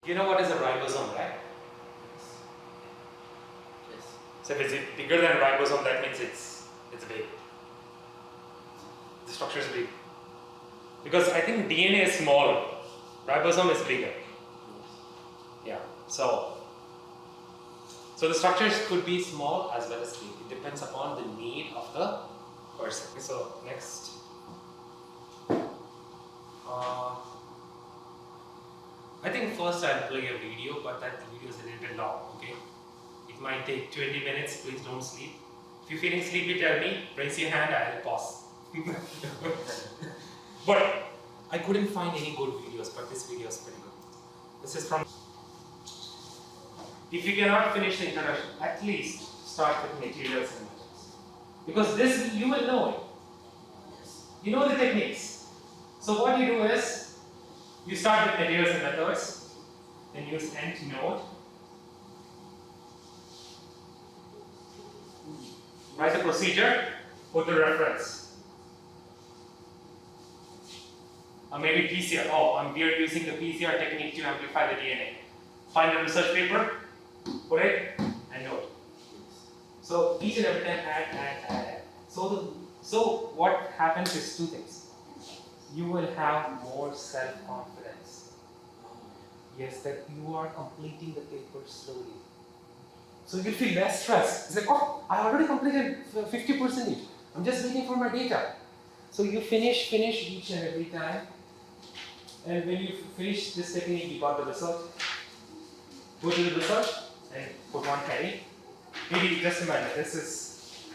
You know what is a ribosome, right? Yes. So if it's bigger than a ribosome, that means it's big. The structure is big. Because I think DNA is small, ribosome is bigger. Yeah. So the structures could be small as well as big. It depends upon the need of the person. So next. I think first I'll play a video, but that video is a little bit long, okay? It might take 20 minutes, please don't sleep. If you're feeling sleepy, tell me, raise your hand, I'll pause. But I couldn't find any good videos, but this video is pretty good. This is from... If you cannot finish the introduction, at least start with materials and methods. Because this, you will know it. You know the techniques. So what you do is, you start with materials and methods, then use end note. Write the procedure, put the reference. Or maybe PCR. Oh, we are using the PCR technique to amplify the DNA. Find the research paper, put it, and note. So each and every time add. So what happens is two things. You will have more self-confidence. Yes, that you are completing the paper slowly. So you'll feel less stress. It's like, oh, I already completed 50%. I'm just waiting for my data. So you finish each and every time. And when you finish this technique, you got the result. Go to the result and put one heading. Maybe just imagine this is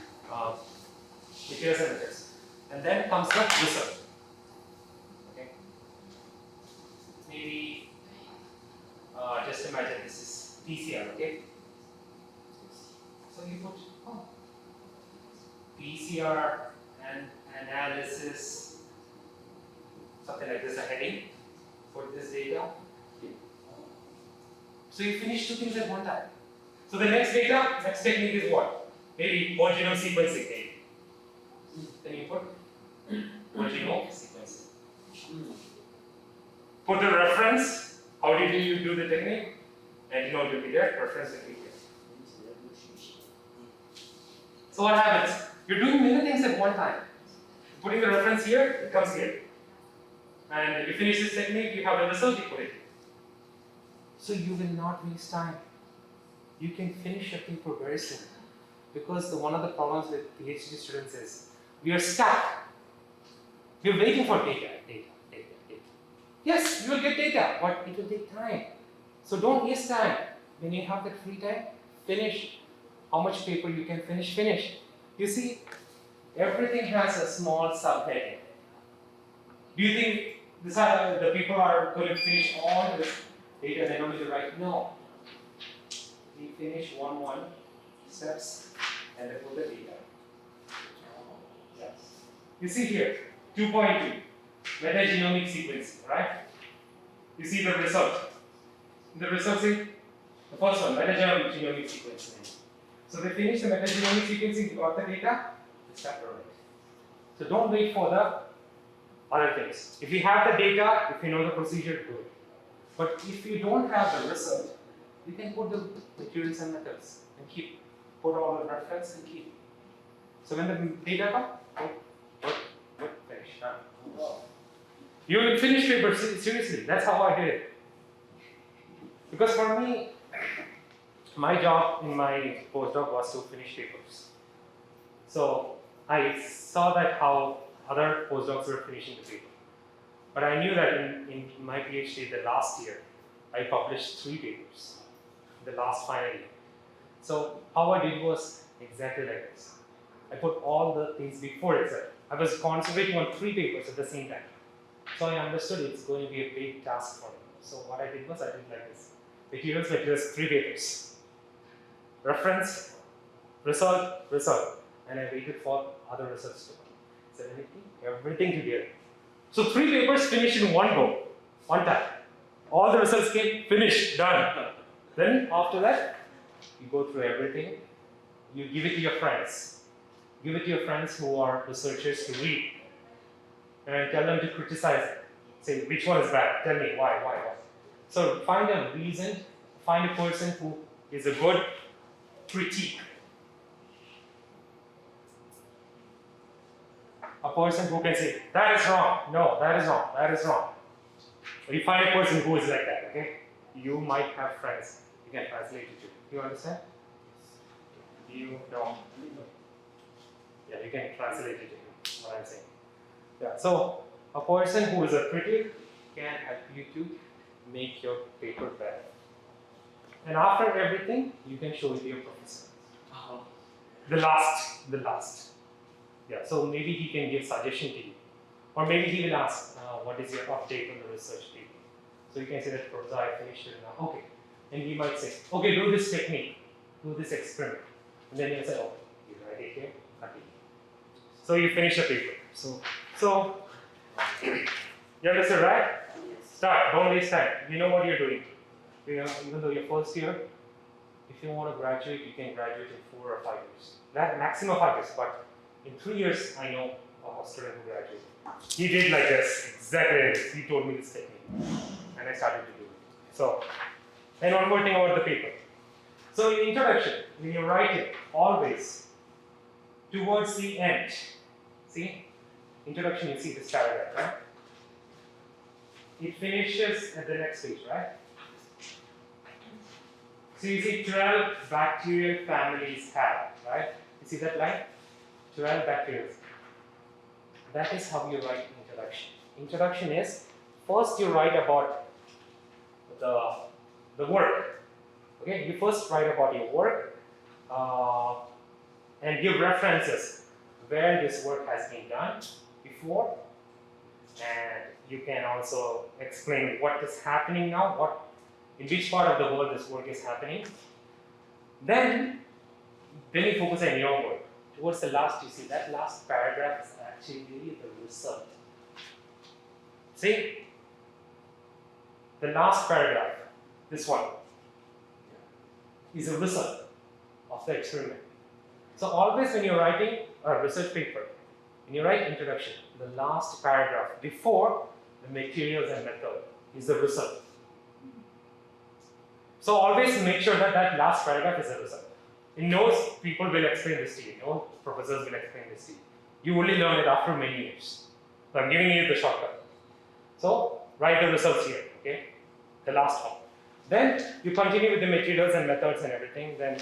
materials and methods. And then comes the result. Maybe just imagine this is PCR, okay? So you put PCR and analysis, something like this, a heading for this data. So you finish two things at one time. So the next technique is what? Maybe whole genome sequencing. Maybe. Then you put whole genome sequencing. Put the reference, how did you do the technique? And you know it will be there, reference will be here. So what happens? You're doing many things at one time. Putting the reference here, it comes here. And you finish this technique, you have the result, you put it here. So you will not waste time. You can finish your paper very soon. Because one of the problems with PhD students is, we are stuck. We're waiting for data. Yes, you will get data, but it will take time. So don't waste time. When you have that free time, finish. How much paper you can finish. You see, everything has a small subheading. Do you think the people are going to finish all this data they don't need to write? No. We finish one steps and they put the data. Yes. You see here, 2.2. Metagenomic sequencing, right? You see the result. The result is the first one, metagenomic sequencing. So they finish the metagenomic sequencing, you got the data, they start to write. So don't wait for the other things. If you have the data, if you know the procedure, do it. But if you don't have the result, you can put the materials and methods and keep. Put all the reference and keep. So when the data come, finish. You will finish paper, seriously, that's how I did it. Because for me, my job in my postdoc was to finish papers. So I saw that how other postdocs were finishing the paper. But I knew that in my PhD, the last year, I published 3 papers, the last final year. So how I did was exactly like this. I put all the things before itself. I was concentrating on 3 papers at the same time. So I understood it's going to be a big task for me. So what I did was I did like this. Materials, 3 papers. Reference, result. And I waited for other results to come. Is everything together. So 3 papers finished in one go, one time. All the results came, finished, done. Then after that, you go through everything. You give it to your friends. Give it to your friends who are researchers to read. And tell them to criticize it. Say, which one is bad? Tell me, why? So find a reason, find a person who is a good critique. A person who can say, that is wrong, no, that is wrong, that is wrong. So you find a person who is like that, okay? You might have friends. You can translate it to. You understand? You don't. Yeah, you can translate it to what I'm saying. Yeah, so a person who is a critic can help you to make your paper better. And after everything, you can show it to your professor. The last. Yeah, so maybe he can give suggestion to you. Or maybe he will ask, what is your update on the research paper? So you can say that, Professor, I finished it now. Okay. And he might say, okay, do this technique, do this experiment. And then he'll say, okay, you write it here, continue. So you finish the paper. So you understood, right? Start, don't waste time. You know what you're doing. You know, even though you're first year, if you want to graduate, you can graduate in 4 or 5 years. That maximum 5 years, but in 3 years, I know a student who graduated. He did like this, exactly like this. He told me this technique, and I started to do it. So, and one more thing about the paper. So in introduction, when you write it, always towards the end. See, introduction, you see this paragraph, right? It finishes at the next page, right? So you see 12 bacterial families have, right? You see that line? 12 bacteria. That is how you write introduction. Introduction is, first you write about the work. Okay, you first write about your work and give references where this work has been done before, and you can also explain what is happening now, in which part of the world this work is happening. Then you focus on your work. Towards the last, you see that last paragraph is actually the result. See? The last paragraph, this one, is a result of the experiment. So always when you're writing a research paper, when you write introduction, the last paragraph before the materials and method is the result. So always make sure that that last paragraph is a result. In notes, people will explain this to you. No professors will explain this to you. You only learn it after many years. So I'm giving you the shortcut. So write the results here, okay? The last one. Then you continue with the materials and methods and everything. Then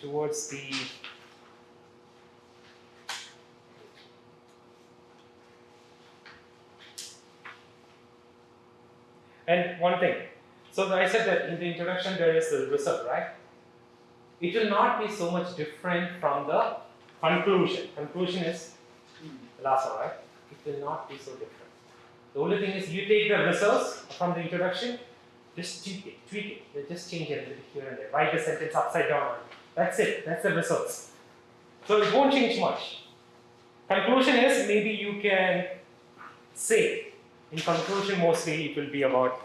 towards the and one thing. So I said that in the introduction there is the result, right? It will not be so much different from the conclusion. Conclusion is the last one, right? It will not be so different. The only thing is you take the results from the introduction, just tweak it. Just change it a little here and there. Write the sentence upside down. That's it. That's the results. So it won't change much. Conclusion is maybe you can say. In conclusion, mostly it will be about